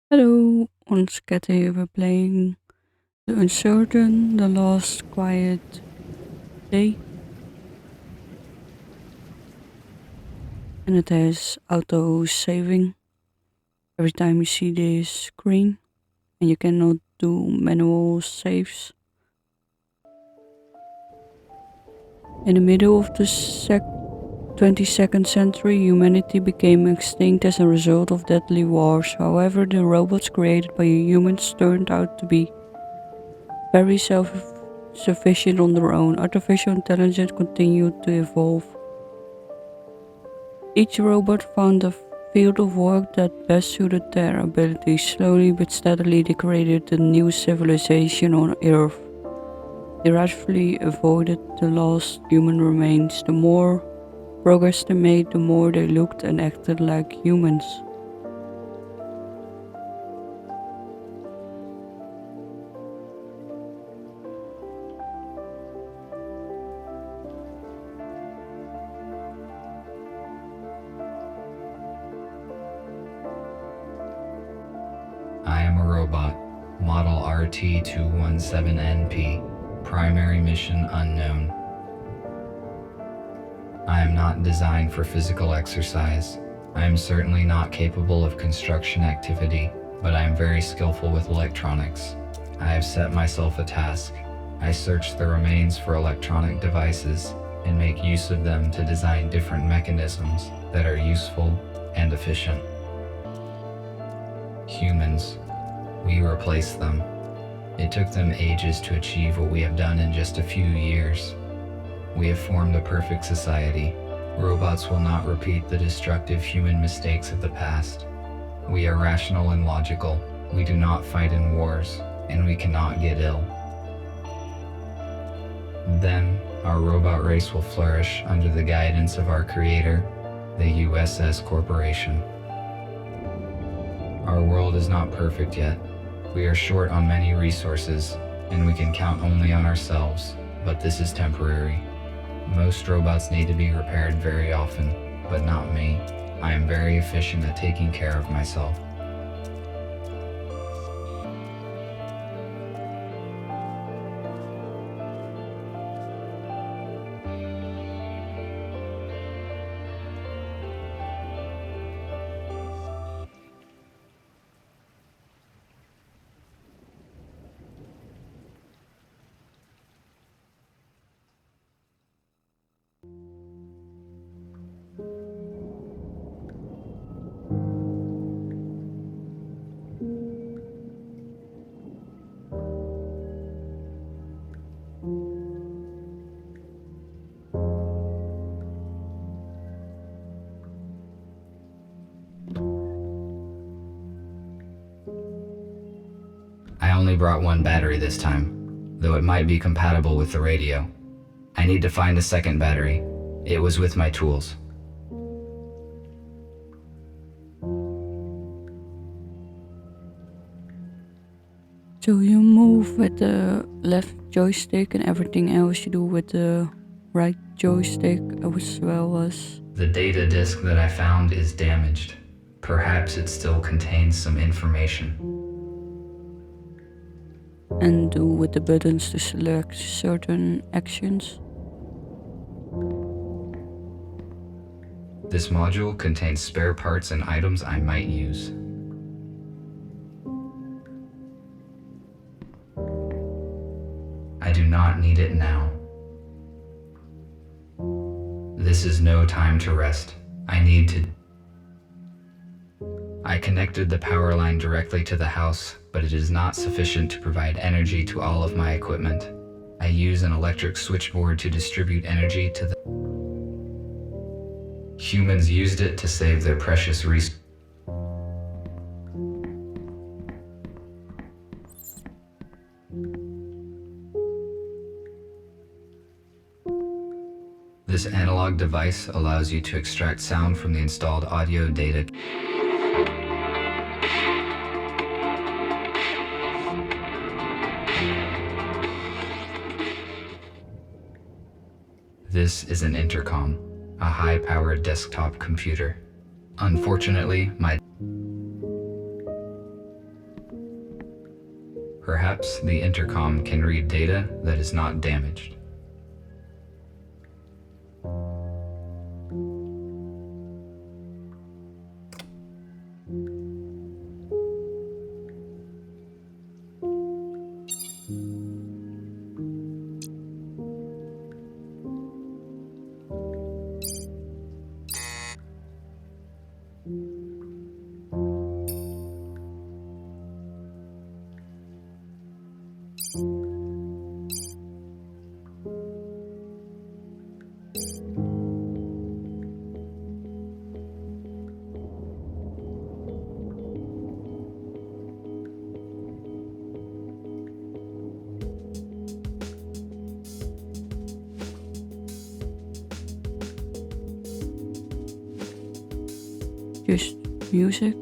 Hello, once Kat here we're playing The Uncertain, the last quiet day, and it has auto saving every time you see this screen, and you cannot do manual saves. In the middle of the 22nd century, humanity became extinct as a result of deadly wars. However, the robots created by humans turned out to be very self-sufficient on their own. Artificial intelligence continued to evolve. Each robot found a field of work that best suited their abilities. Slowly but steadily, they created a new civilization on Earth. They rightfully avoided the last human remains. The more progress they made, the more they looked and acted like humans. I am a robot, model RT217NP, primary mission unknown. I am not designed for physical exercise. I am certainly not capable of construction activity, but I am very skillful with electronics. I have set myself a task. I search the remains for electronic devices and make use of them to design different mechanisms that are useful and efficient. Humans. We replaced them. It took them ages to achieve what we have done in just a few years. We have formed a perfect society. Robots will not repeat the destructive human mistakes of the past. We are rational and logical. We do not fight in wars, and we cannot get ill. Then, our robot race will flourish under the guidance of our creator, the USS Corporation. Our world is not perfect yet. We are short on many resources, and we can count only on ourselves, but this is temporary. Most robots need to be repaired very often, but not me. I am very efficient at taking care of myself. I only brought one battery this time, though it might be compatible with the radio. I need to find a second battery. It was with my tools. So you move with the left joystick and everything else you do with the right joystick as well as. The data disk that I found is damaged. Perhaps it still contains some information. And do with the buttons to select certain actions. This module contains spare parts and items I might use. I do not need it now. This is no time to rest. I connected the power line directly to the house, but it is not sufficient to provide energy to all of my equipment. I use an electric switchboard to distribute energy to the humans used it to save their precious resources. This analog device allows you to extract sound from the installed audio data. This is an intercom, a high-powered desktop computer. Unfortunately, Perhaps the intercom can read data that is not damaged. Just music.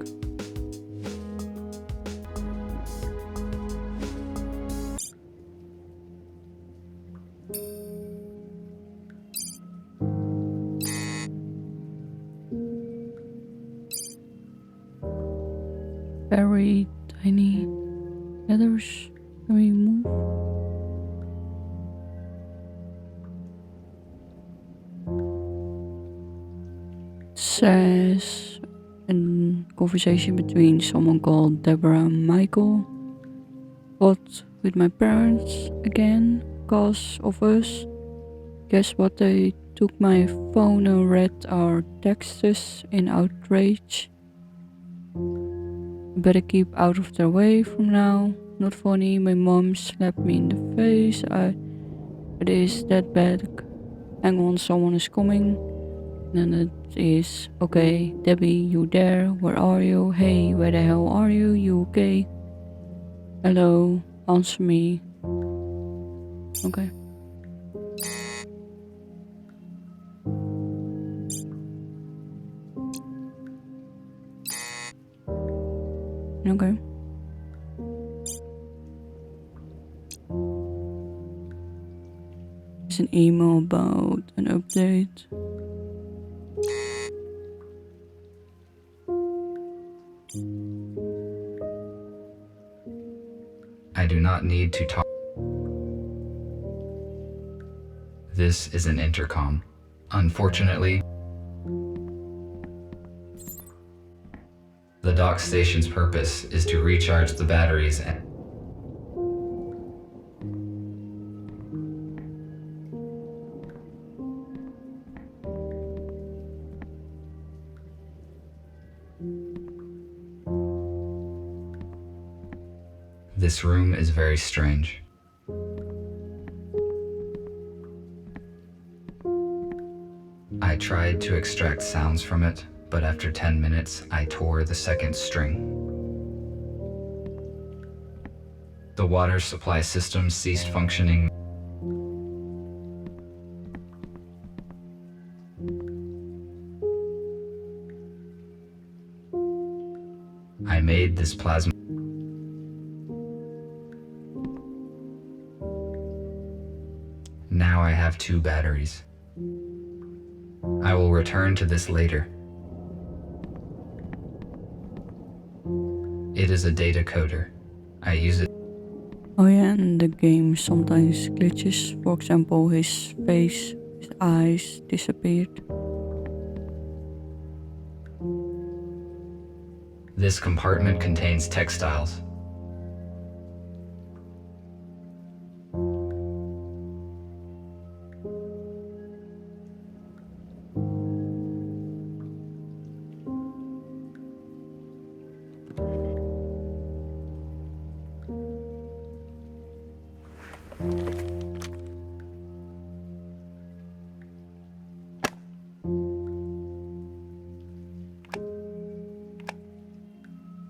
Very tiny letters. Can we move? It says a conversation between someone called Deborah and Michael. What with my parents again, cause of us. Guess what, they took my phone and read our texts in outrage. Better keep out of their way from now. Not funny, my mom slapped me in the face. It is that bad. Hang on, someone is coming. And it is, okay, Debbie, you there? Where are you? Hey, where the hell are you? You okay? Hello, answer me. Okay. Okay. It's an email about an update. I do not need to talk. This is an intercom. Unfortunately, the dock station's purpose is to recharge the batteries and this room is very strange. I tried to extract sounds from it, but after 10 minutes, I tore the second string. The water supply system ceased functioning. I made this plasma. Now I have 2 batteries. I will return to this later. It is a data coder. I use it. Oh yeah, and the game sometimes glitches. For example, his face, his eyes disappeared. This compartment contains textiles.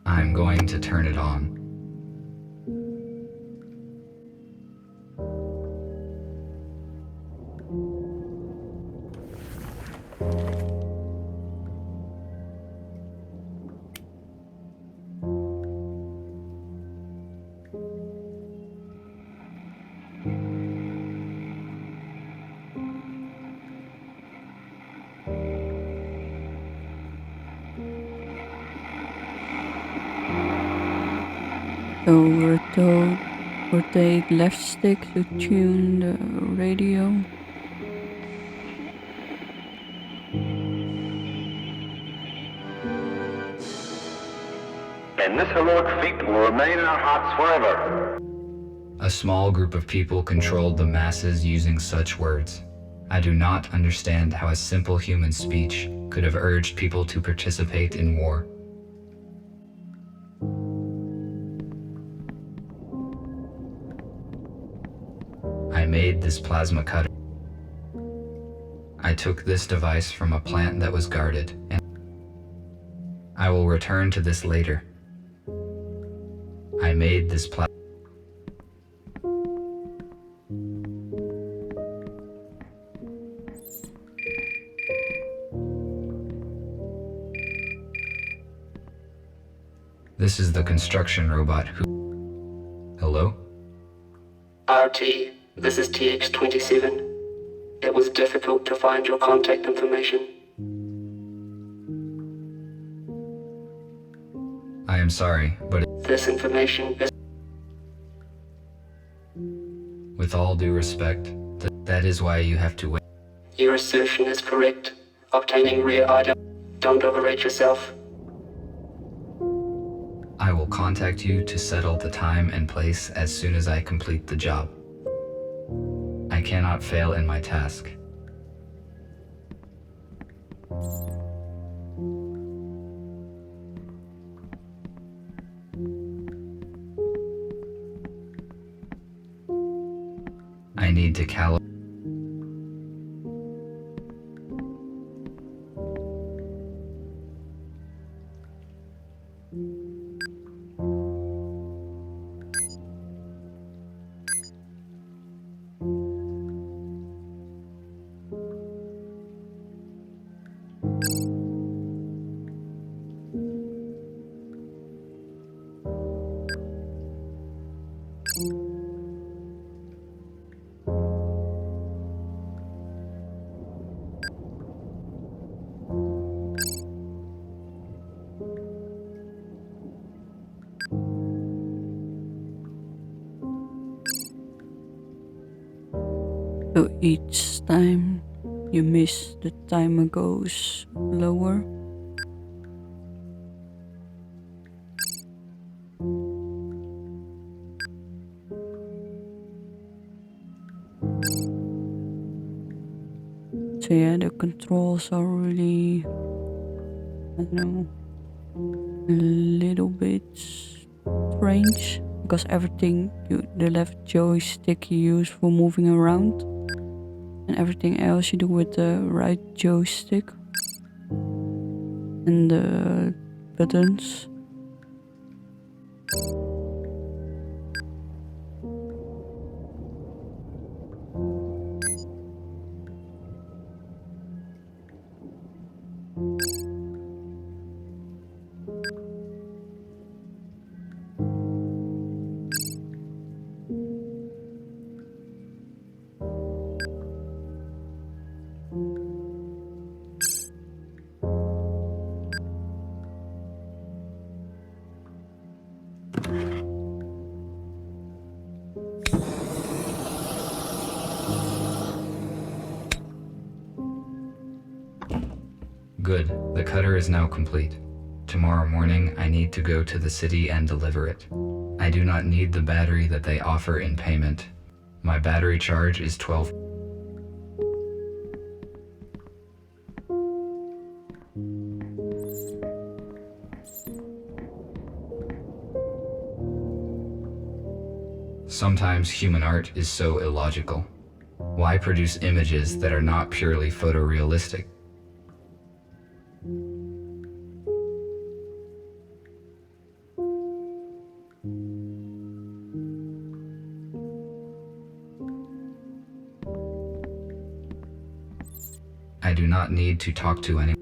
I'm going to turn it on. So rotate left stick to tune the radio. And this heroic feat will remain in our hearts forever. A small group of people controlled the masses using such words. I do not understand how a simple human speech could have urged people to participate in war. I made this plasma cutter. I took this device from a plant that was guarded, and I will return to this later. I made this This is the construction robot who... Hello? RT, this is TX-27. It was difficult to find your contact information. I am sorry, but This information is... with all due respect, that is why you have to wait. Your assertion is correct. Obtaining rare item. Don't overrate yourself. I will contact you to settle the time and place as soon as I complete the job. I cannot fail in my task. I need to calibrate. So each time you miss, the timer goes lower. So yeah, the controls are really, I don't know, a little bit strange, because everything the left joystick you use for moving around, and everything else you do with the right joystick and the buttons. Good, the cutter is now complete. Tomorrow morning, I need to go to the city and deliver it. I do not need the battery that they offer in payment. My battery charge is 12. Sometimes human art is so illogical. Why produce images that are not purely photorealistic? I do not need to talk to anyone.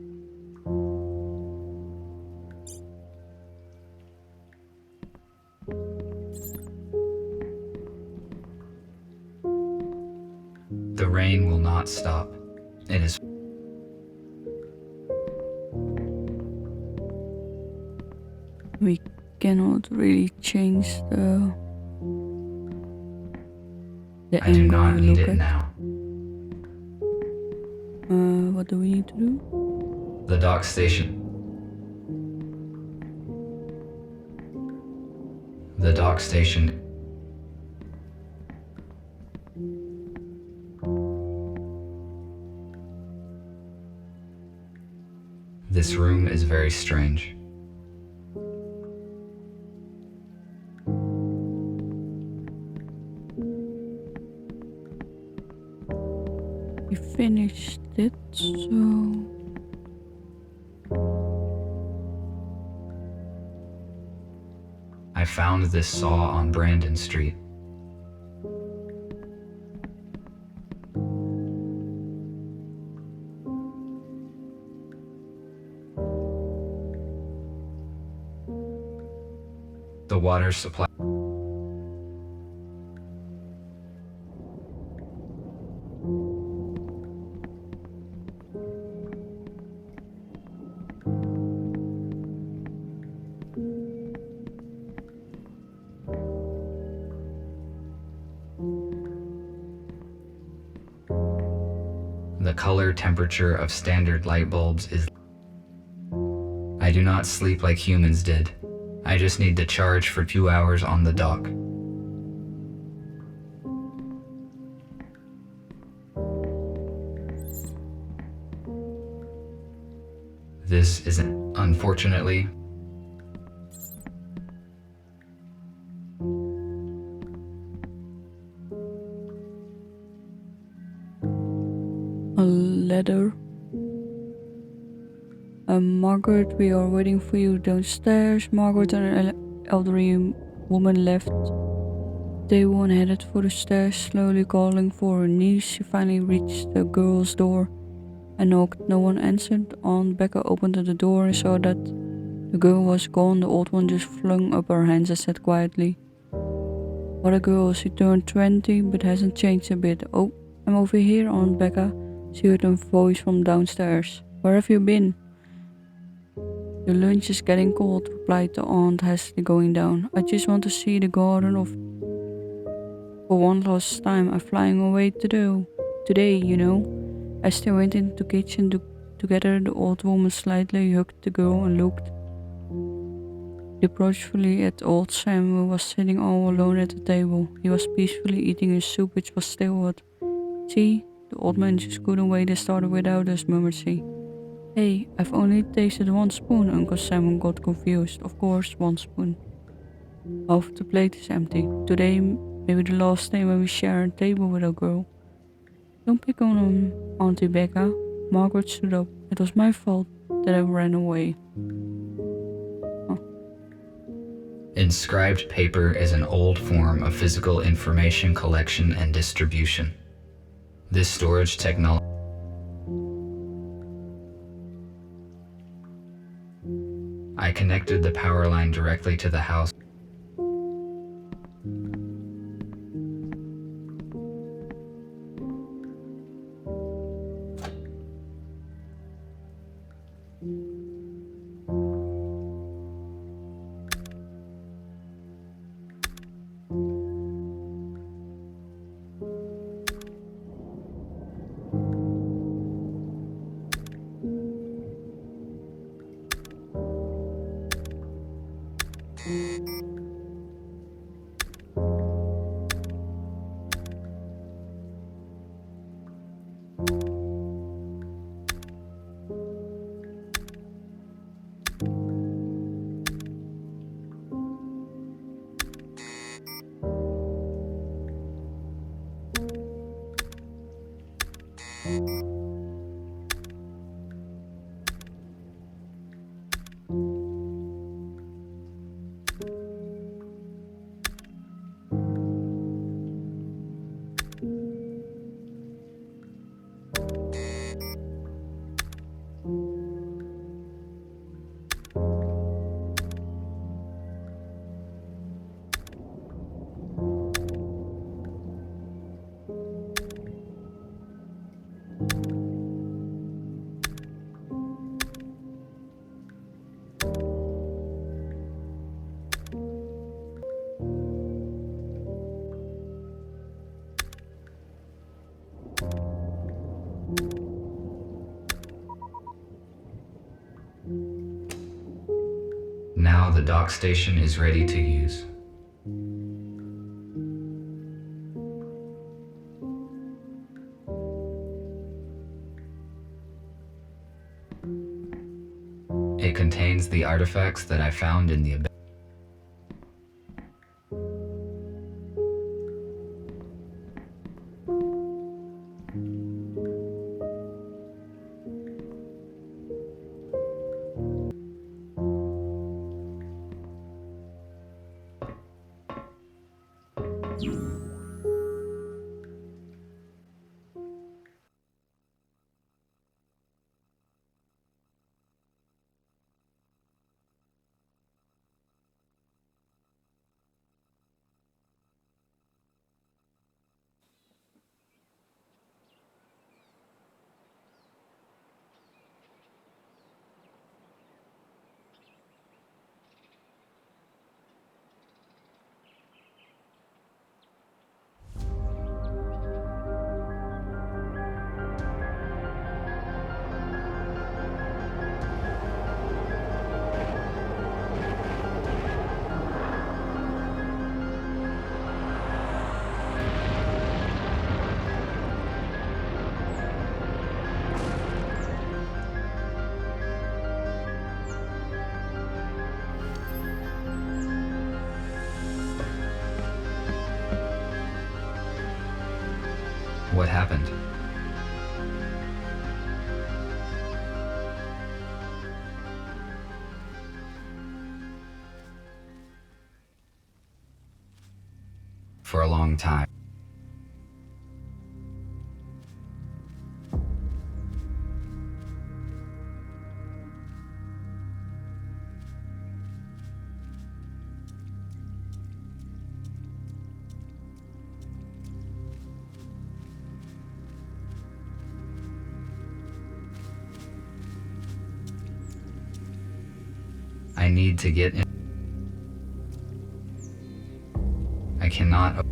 The rain will not stop. It is... We cannot really change the I do angle not you need look it at. now. What do we need to do? The dock station. The dock station. This room is very strange. We finished it, so I found this saw on Brandon Street. The water supply. The color temperature of standard light bulbs is. I do not sleep like humans did. I just need to charge for 2 hours on the dock. This isn't, unfortunately. a ladder. Margaret, we are waiting for you downstairs. Margaret and an elderly woman left the table and headed for the stairs, slowly calling for her niece. She finally reached the girl's door and knocked. No one answered. Aunt Becca opened the door and saw that the girl was gone. The old one just flung up her hands and said quietly, "What a girl, she turned 20 but hasn't changed a bit." "Oh, I'm over here, Aunt Becca," she heard a voice from downstairs. "Where have you been?" "Your lunch is getting cold," replied the aunt, hastily going down. "I just want to see the garden for one last time. I'm flying away today, you know." As they went into the kitchen together, the old woman slightly hugged the girl and looked reproachfully at old Sam, who was sitting all alone at the table. He was peacefully eating his soup, which was still hot. "See, the old man just couldn't wait and started without us," murmured she. "Hey, I've only tasted one spoon." Uncle Simon got confused. "Of course, one spoon. Half the plate is empty. Today may be the last time when we share a table with a girl." "Don't pick on him, Auntie Becca." Margaret stood up. "It was my fault that I ran away." Inscribed paper is an old form of physical information collection and distribution. This storage technology. I connected the power line directly to the house. The dock station is ready to use. It contains the artifacts that I found in the abyss. What happened? For a long time. I need to get in. I cannot.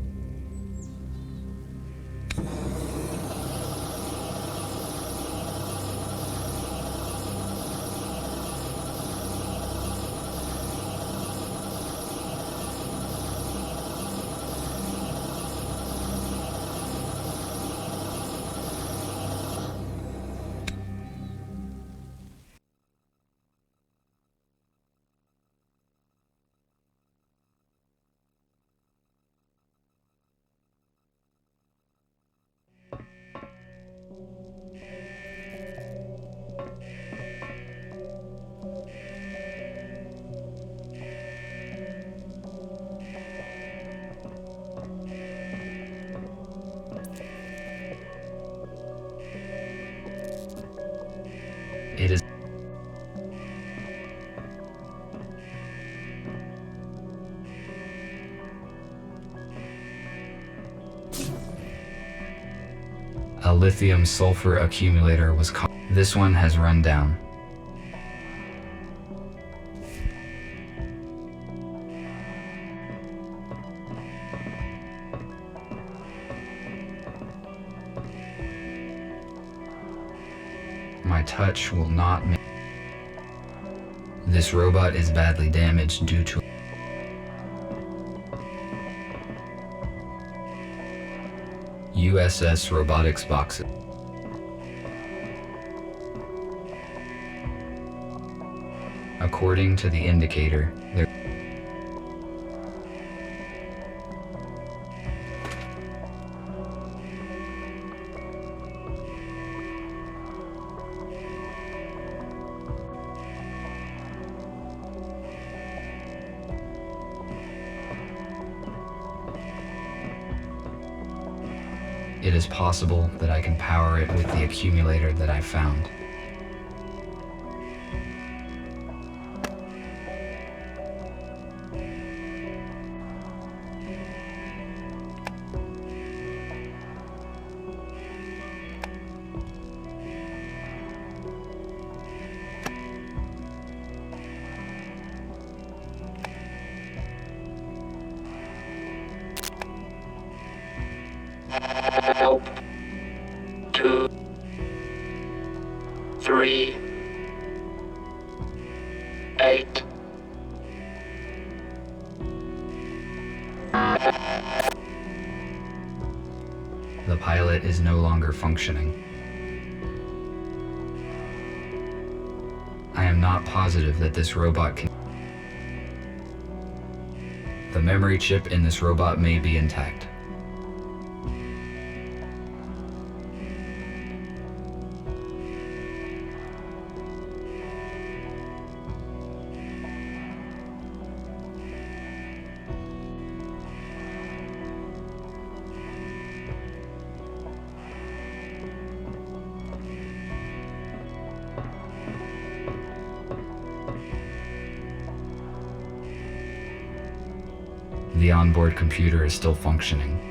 It is. A lithium sulfur accumulator was caught. This one has run down. My touch will not make. This robot is badly damaged due to USS robotics boxes. According to the indicator, there it is possible that I can power it with the accumulator that I found. Help. 2, 3, 8, The pilot is no longer functioning. I am not positive that this robot can... The memory chip in this robot may be intact. The onboard computer is still functioning.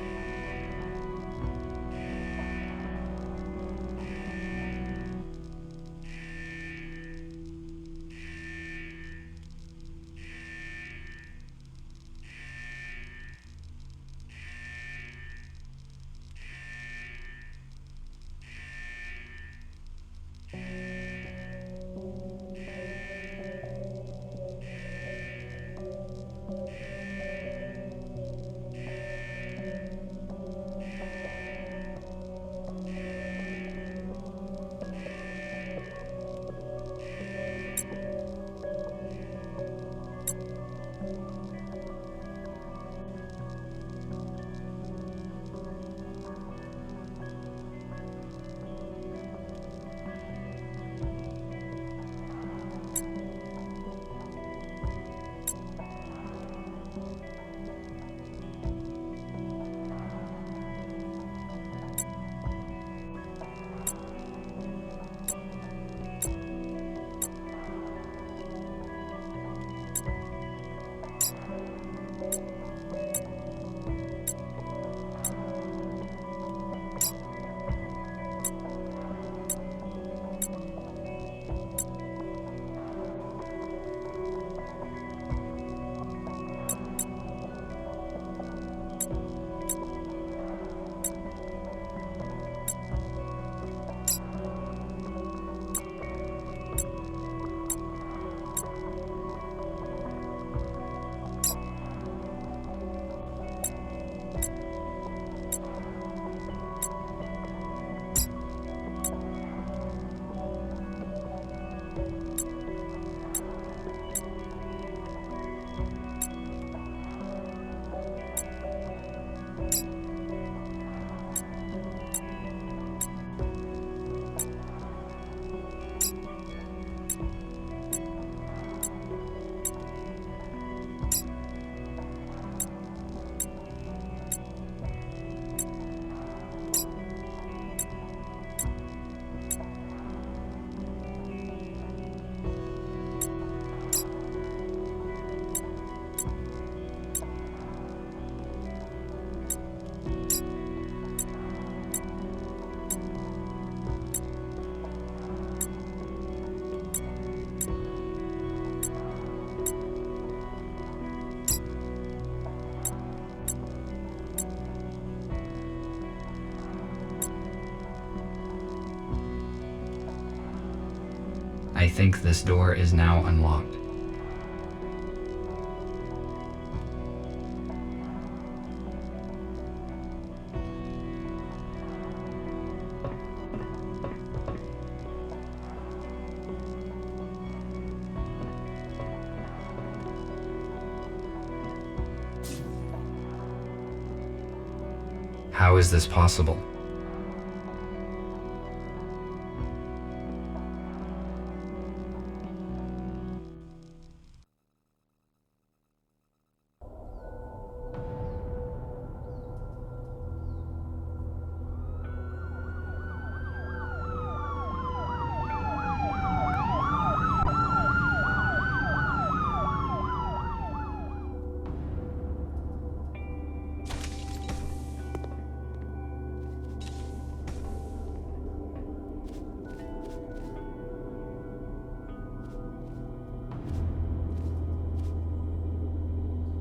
I think this door is now unlocked. How is this possible?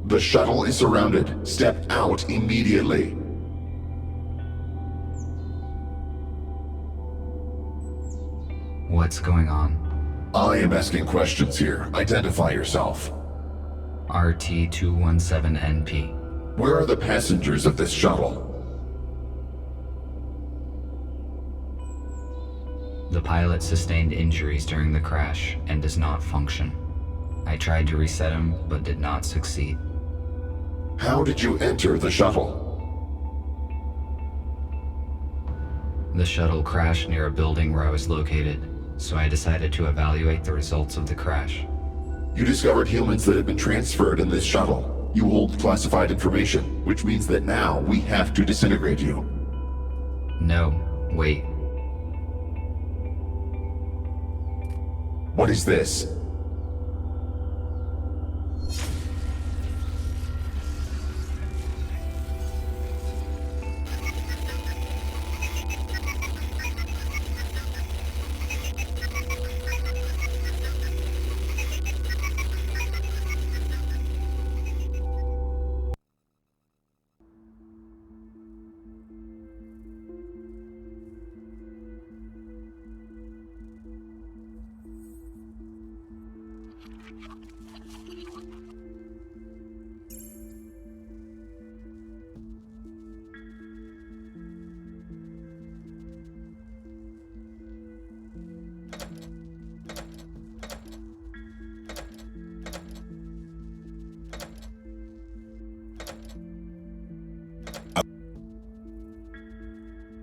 The shuttle is surrounded. Step out immediately. What's going on? I am asking questions here. Identify yourself. RT-217NP. Where are the passengers of this shuttle? The pilot sustained injuries during the crash and does not function. I tried to reset him, but did not succeed. How did you enter the shuttle? The shuttle crashed near a building where I was located, so I decided to evaluate the results of the crash. You discovered humans that have been transferred in this shuttle. You hold classified information, which means that now we have to disintegrate you. No, wait. What is this?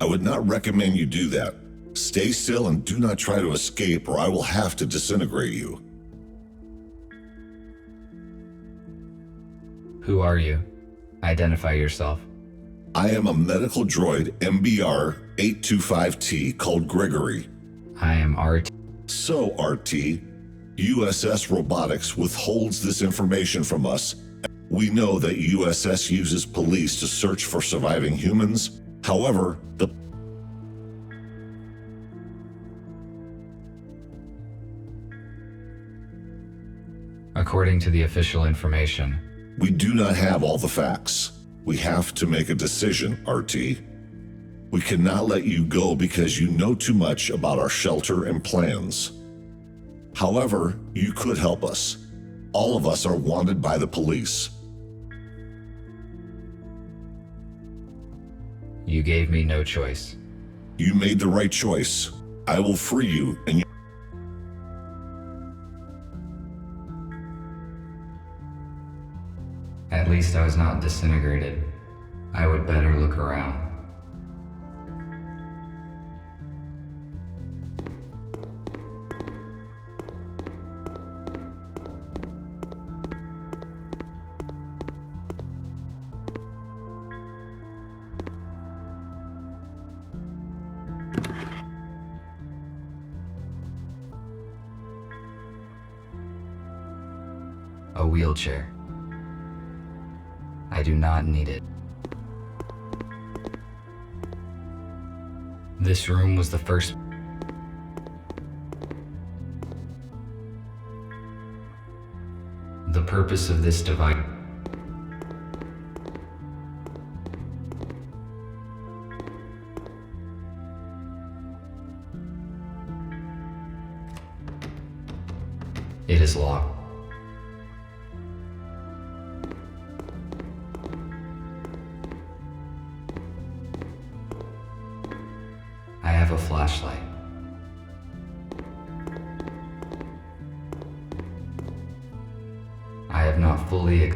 I would not recommend you do that. Stay still and do not try to escape, or I will have to disintegrate you. Who are you? Identify yourself. I am a medical droid MBR 825T called Gregory. I am RT. So, RT, USS Robotics withholds this information from us. We know that USS uses police to search for surviving humans. However, According to the official information, we do not have all the facts. We have to make a decision, RT. We cannot let you go because you know too much about our shelter and plans. However, you could help us. All of us are wanted by the police. you gave me no choice. You made the right choice. I will free you, and At least I was not disintegrated. I would better look around. A wheelchair. I do not need it. This room was the first. The purpose of this device. It is locked. I have a flashlight. I have not fully.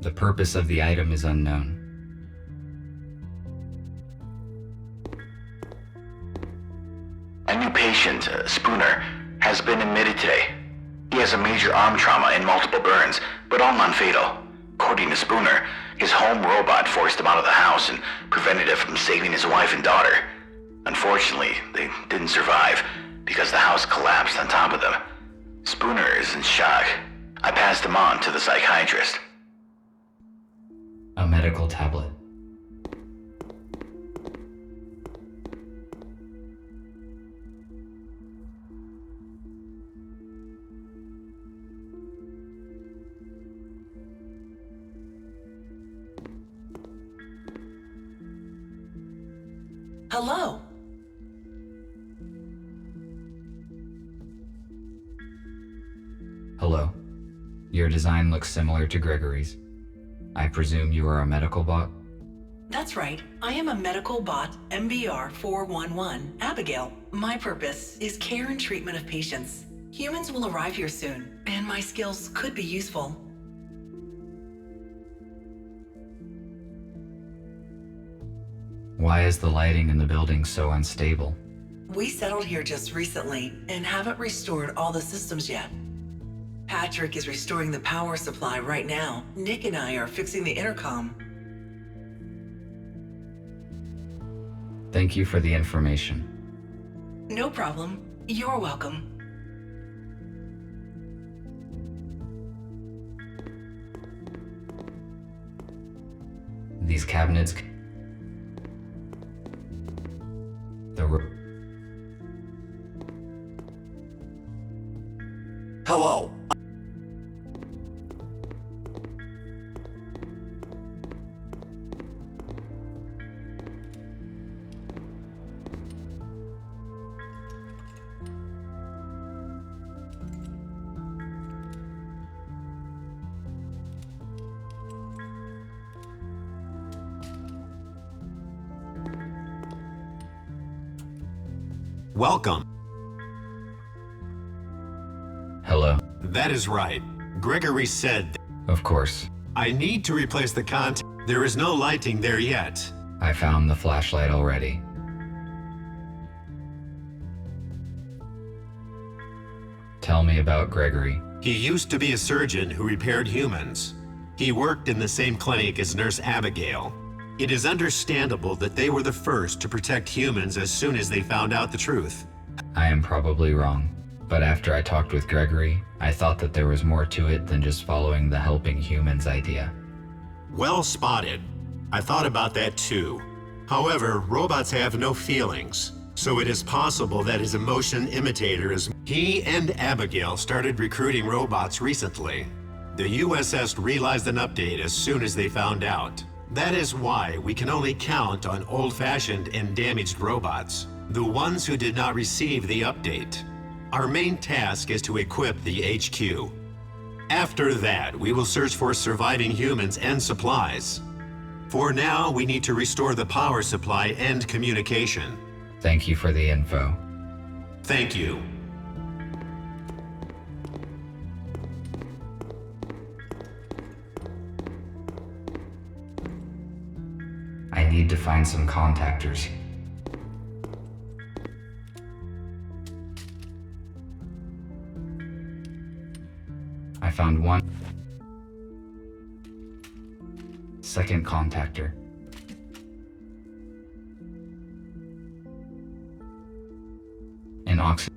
The purpose of the item is unknown. A new patient, Spooner, has been admitted today. He has a major arm trauma and multiple burns, but all non-fatal. According to Spooner, his home robot forced him out of the house and prevented it from saving his wife and daughter. Unfortunately, they didn't survive because the house collapsed on top of them. Spooner is in shock. I passed him on to the psychiatrist. A medical tablet. Hello. Hello. Your design looks similar to Gregory's. I presume you are a medical bot? That's right. I am a medical bot, MBR 411, Abigail. My purpose is care and treatment of patients. Humans will arrive here soon, and my skills could be useful. Why is the lighting in the building so unstable? We settled here just recently and haven't restored all the systems yet. Patrick is restoring the power supply right now. Nick and I are fixing the intercom. Thank you for the information. No problem. You're welcome. These cabinets... Hello. Welcome. Hello. That is right. Gregory said, Of course. I need to replace the contact. There is no lighting there yet. I found the flashlight already. Tell me about Gregory. He used to be a surgeon who repaired humans. He worked in the same clinic as Nurse Abigail. It is understandable that they were the first to protect humans as soon as they found out the truth. I am probably wrong, but after I talked with Gregory, I thought that there was more to it than just following the helping humans idea. Well spotted. I thought about that too. However, robots have no feelings, so it is possible that his emotion imitator is... He and Abigail started recruiting robots recently. The USS realized an update as soon as they found out. That is why we can only count on old-fashioned and damaged robots, the ones who did not receive the update. Our main task is to equip the HQ. After that, we will search for surviving humans and supplies. For now, we need to restore the power supply and communication. Thank you for the info. Thank you. I need to find some contactors. I found one. Second contactor. An oxygen.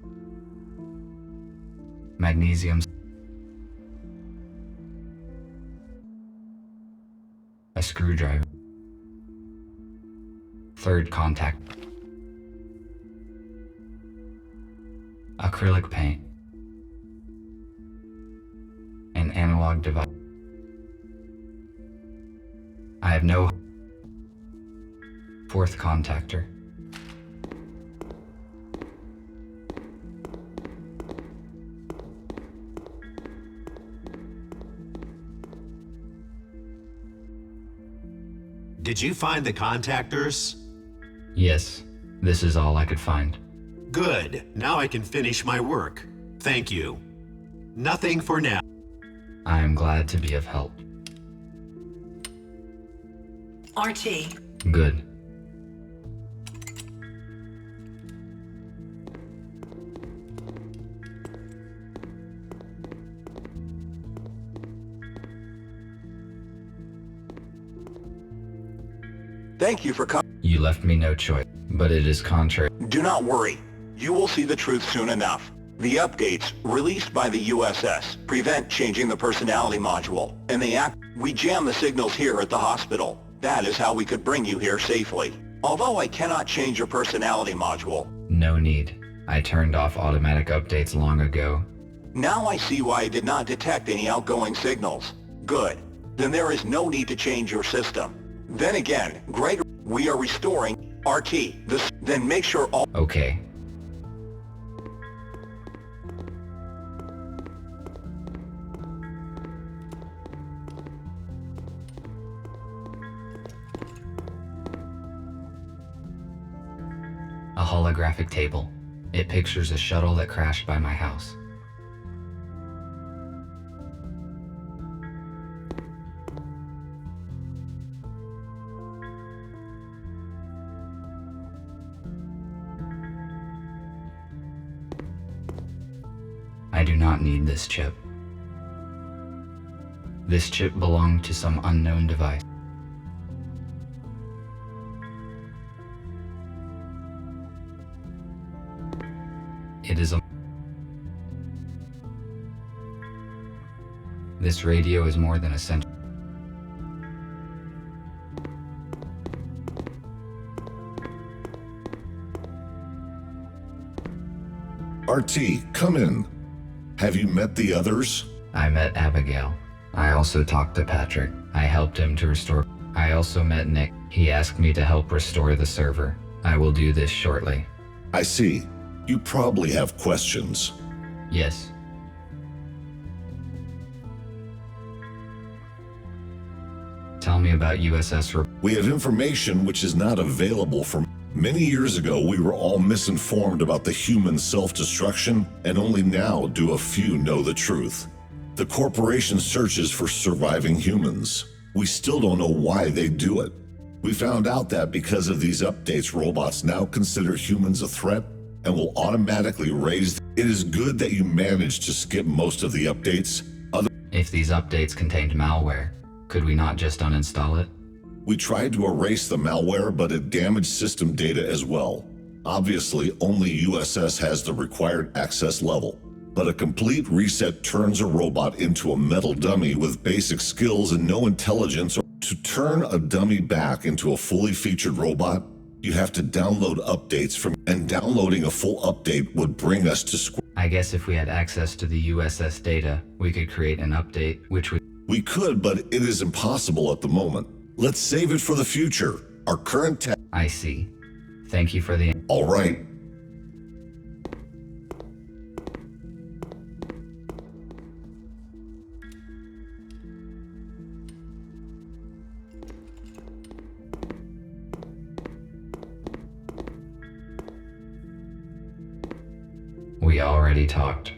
Magnesium. A screwdriver. Third contact. Acrylic paint. An analog device. I have no... Fourth contactor. Did you find the contactors? Yes, this is all I could find. Good. Now I can finish my work. Thank you. Nothing for now. I am glad to be of help. RT. Good. Thank you for coming. You left me no choice, but it is contrary. Do not worry. You will see the truth soon enough. The updates, released by the USS, prevent changing the personality module, and we jam the signals here at the hospital. That is how we could bring you here safely. Although I cannot change your personality module. No need. I turned off automatic updates long ago. Now I see why I did not detect any outgoing signals. Good. Then there is no need to change your system. Then again, Gregory, we are restoring RT, then make sure all... Okay. A holographic table. It pictures a shuttle that crashed by my house. I do not need this chip. This chip belonged to some unknown device. It is a... This radio is more than a century. RT, come in. Have you met the others? I met Abigail. I also talked to Patrick. I helped him to restore... I also met Nick. He asked me to help restore the server. I will do this shortly. I see. You probably have questions. Yes. Tell me about USS... We have information which is not available from... Many years ago, we were all misinformed about the human self-destruction, and only now do a few know the truth. The corporation searches for surviving humans. We still don't know why they do it. We found out that because of these updates, robots now consider humans a threat and will automatically raise... It is good that you managed to skip most of the updates. If these updates contained malware, could we not just uninstall it? We tried to erase the malware, but it damaged system data as well. Obviously, only USS has the required access level. But a complete reset turns a robot into a metal dummy with basic skills and no intelligence. To turn a dummy back into a fully featured robot, you have to download updates from... And downloading a full update would bring us to... I guess if we had access to the USS data, we could create an update, which would... We could, but it is impossible at the moment. Let's save it for the future. Our current tech... I see. Thank you for the... All right. We already talked.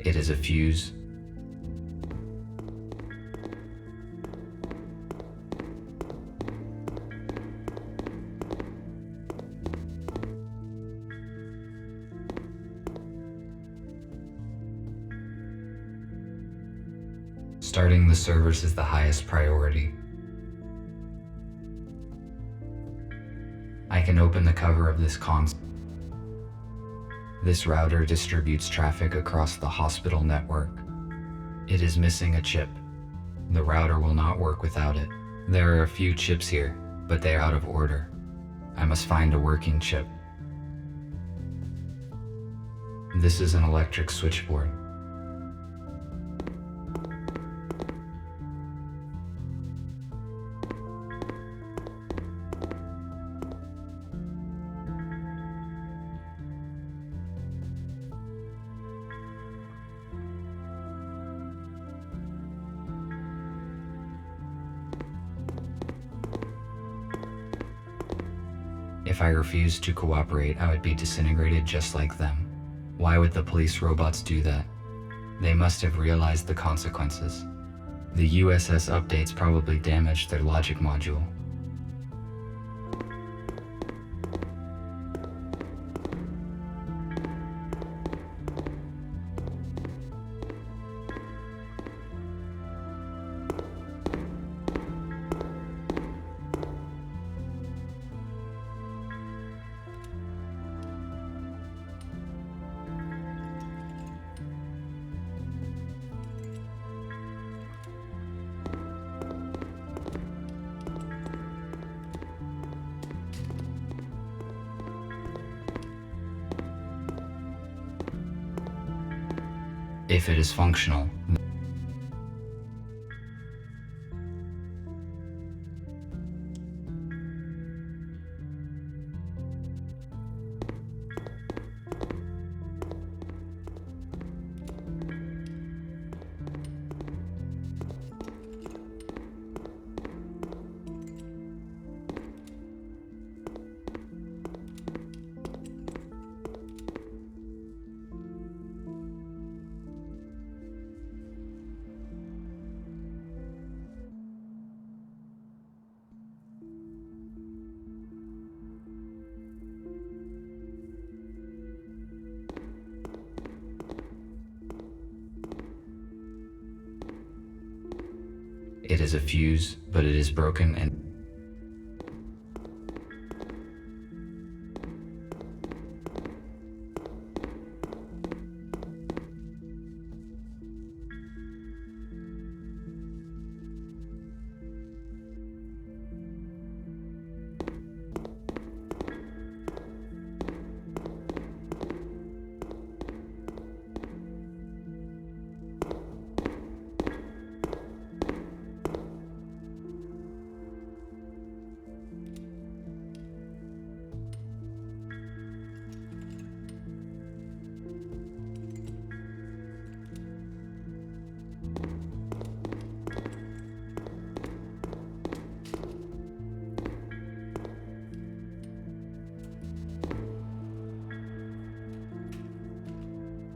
It is a fuse. Starting the servers is the highest priority. I can open the cover of this console. This router distributes traffic across the hospital network. It is missing a chip. The router will not work without it. There are a few chips here, but they are out of order. I must find a working chip. This is an electric switchboard. If I refused to cooperate, I would be disintegrated just like them. Why would the police robots do that? They must have realized the consequences. The USS updates probably damaged their logic module. If it is functional, it is a fuse, but it is broken and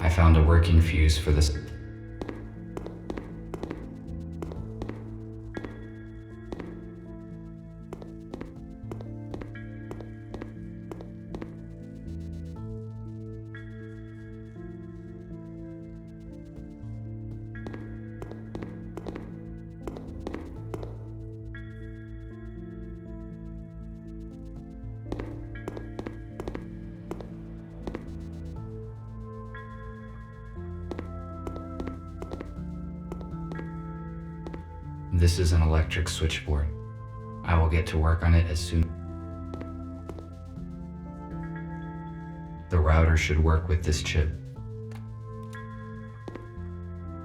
I found a working fuse for this. This is an electric switchboard. I will get to work on it as soon. The router should work with this chip.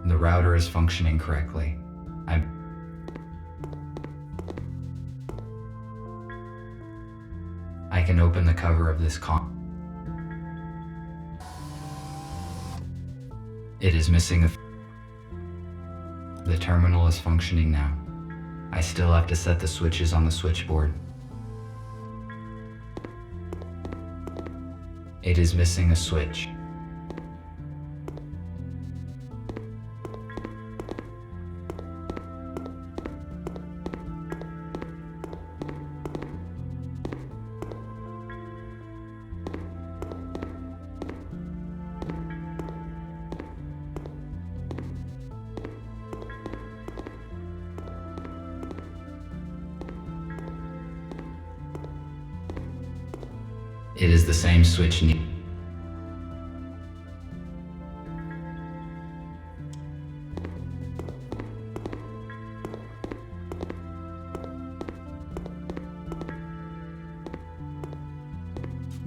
The router is functioning correctly. I can open the cover of this It is missing a The terminal is functioning now. I still have to set the switches on the switchboard. It is missing a switch. It is the same switch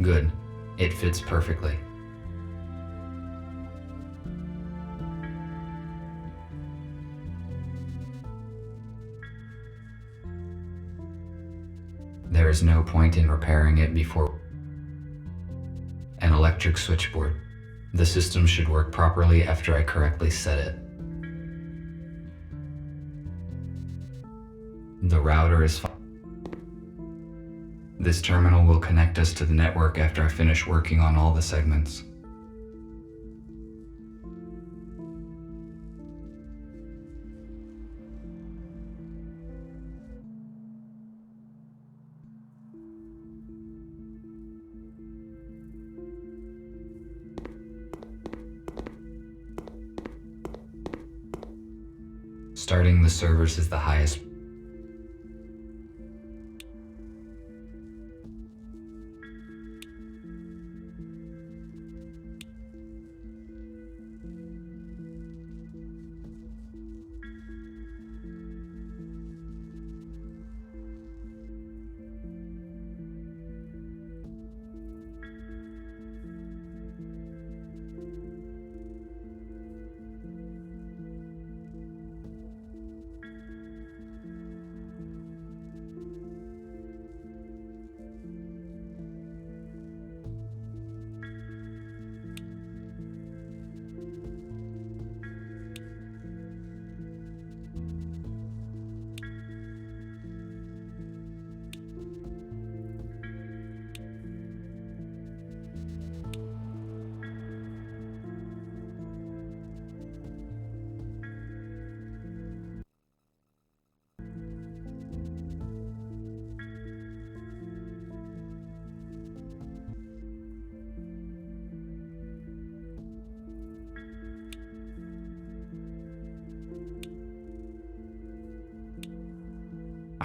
Good. It fits perfectly. There is no point in repairing it before an electric switchboard. The system should work properly after I correctly set it. The router is fine. This terminal will connect us to the network after I finish working on all the segments. Starting the servers is the highest.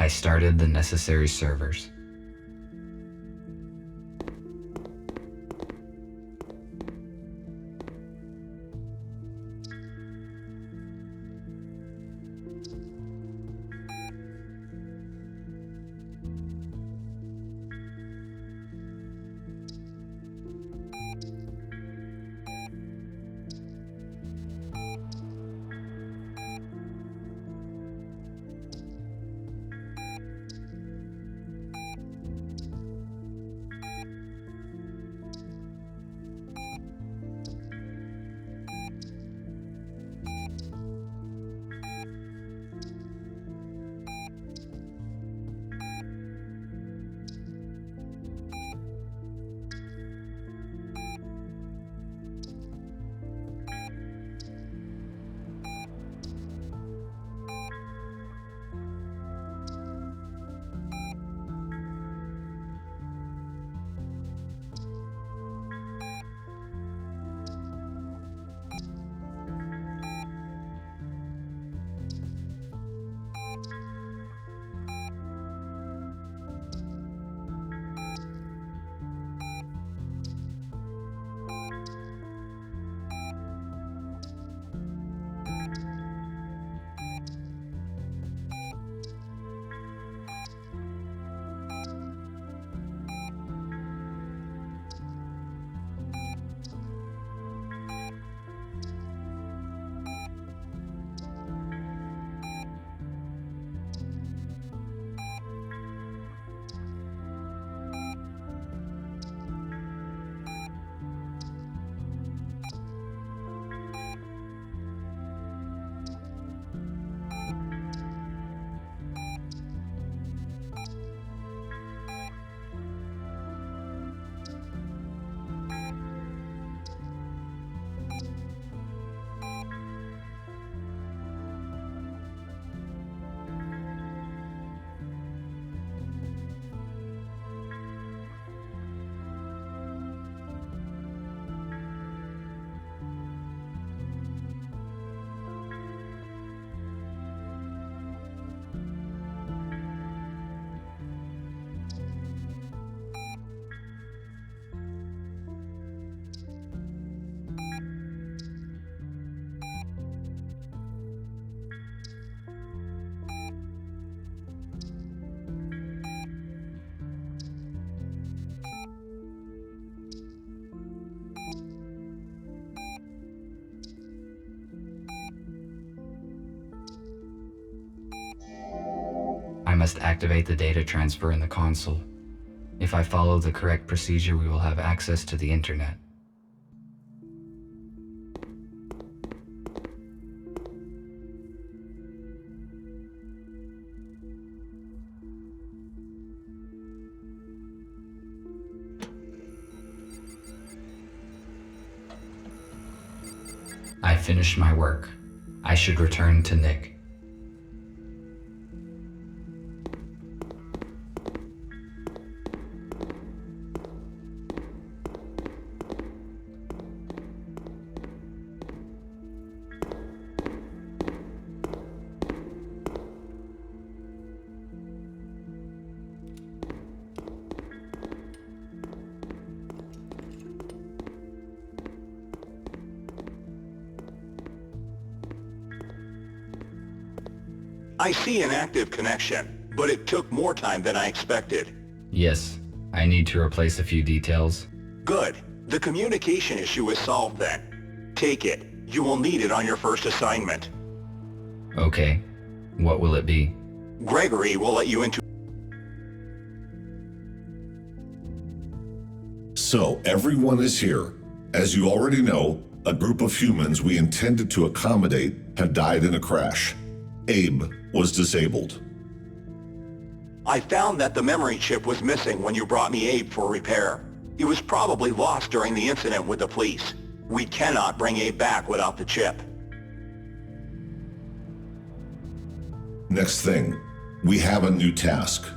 I started the necessary servers. I must activate the data transfer in the console. If I follow the correct procedure, we will have access to the internet. I finished my work. I should return to Nick. I see an active connection, but it took more time than I expected. Yes, I need to replace a few details. Good. The communication issue is solved then. Take it. You will need it on your first assignment. Okay. What will it be? Gregory will let you into... So, everyone is here. As you already know, a group of humans we intended to accommodate have died in a crash. Abe was disabled. I found that the memory chip was missing when you brought me Abe for repair. It was probably lost during the incident with the police. We cannot bring Abe back without the chip. Next thing, we have a new task.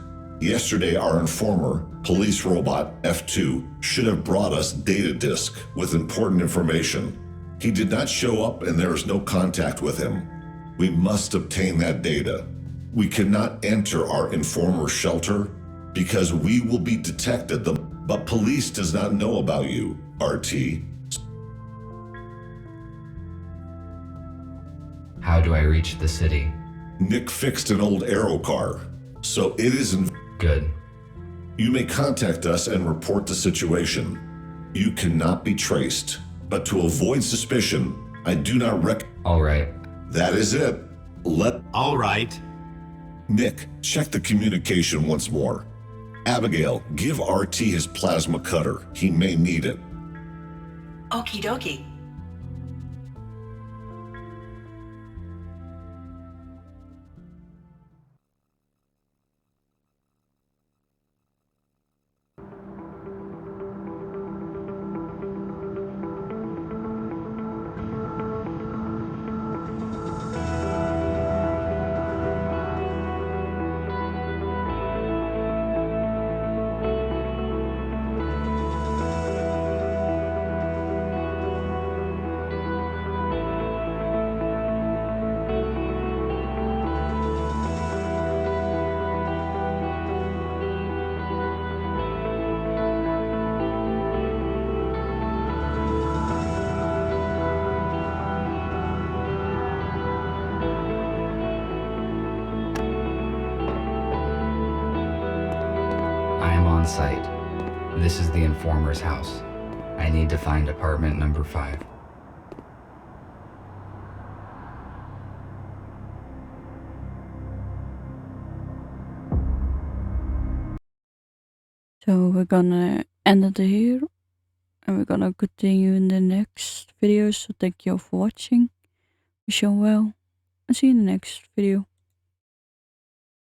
Yesterday, our informer, police robot F2, should have brought us data disk with important information. He did not show up and there is no contact with him. We must obtain that data. We cannot enter our informer's shelter because we will be detected. But police does not know about you, RT. How do I reach the city? Nick fixed an old Arrow car, so it isn't Good. You may contact us and report the situation. You cannot be traced, but to avoid suspicion, I do not All right. That is it. All right. Nick, check the communication once more. Abigail, give RT his plasma cutter. He may need it. Okie dokie. I am on site. This is the informer's house. I need to find apartment number 5. So we're gonna end it here, and we're gonna continue in the next video. So thank you all for watching. Wish you all well, and see you in the next video.